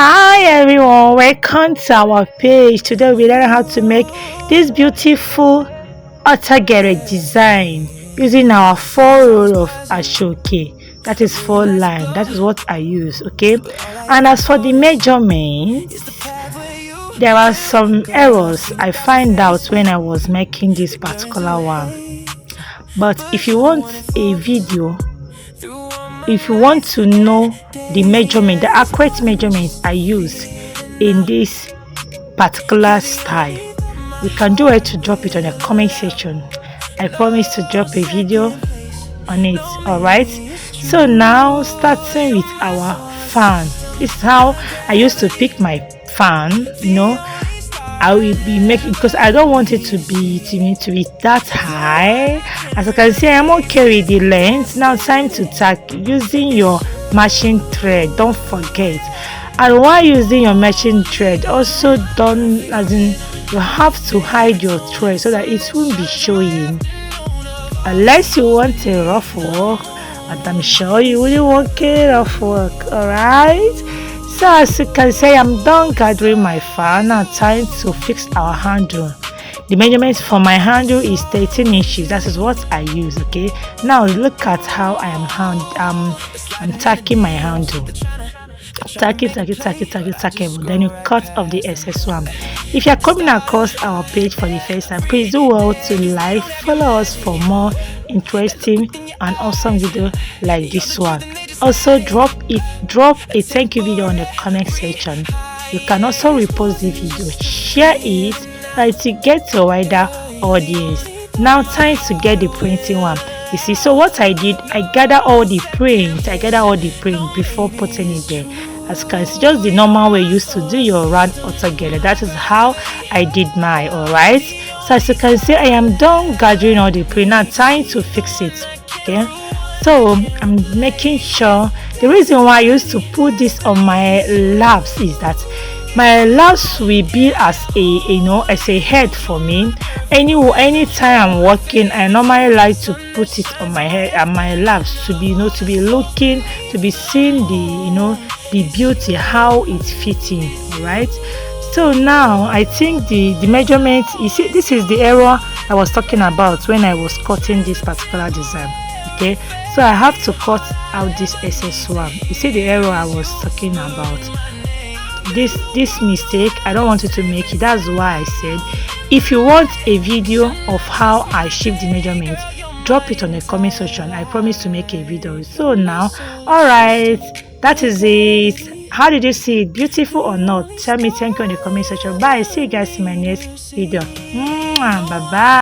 Hi everyone, welcome to our page. Today we learn how to make this beautiful gele design using our 4 roll of ashoke. That is 4 line. That is what I use. Okay, and as for the measurements, there are some errors I find out when I was making this particular one. But if you want a video, if you want to know the measurement, the accurate measurements I use in this particular style, you can do it to drop it on the comment section. I promise to drop a video on it. All right, so now starting with our fan. This is how I used to pick my fan. I will be making, because I don't want it to be that high. As you can see, I'm okay with the length. Now time to tack using your machine thread. Don't forget, and while using your machine thread, also don't, as in, you have to hide your thread so that it won't be showing, unless you want a rough work, and I'm sure you will want a rough work. All right, so as you can see, I'm done gathering my fan. Now time to fix our handle. The measurement for my handle is 13 inches. That is what I use. Okay, now look at how I am I'm tacking my handle. Tacking, then you cut off the excess one. If you are coming across our page for the first time, please do well to like, follow us for more interesting and awesome video like this one. Also drop a thank you video on the comment section. You can also repost the video, share it to get a wider audience. Now time to get the printing one. You see, so what I did, I gather all the print before putting it there. As you can see, just the normal way you used to do your round gele. That is how I did mine. All right, so as you can see, I am done gathering all the print. Now time to fix it. Okay, so I'm making sure. The reason why I used to put this on my laps is that my laps will be as a head for me. Anytime I'm working, I normally like to put it on my head and my laps to be to be looking, to be seeing the beauty, how it's fitting. All right, so now I think the measurement, you see, this is the error I was talking about when I was cutting this particular design. Okay, so I have to cut out this excess one. You see the error I was talking about, this mistake. I don't want you to make it. That's why I said, if you want a video of how I shape the measurement, drop it on the comment section. I promise to make a video. So now, all right, that is it. How did you see it? Beautiful or not? Tell me. Thank you in the comment section. Bye. See you guys in my next video. Bye bye.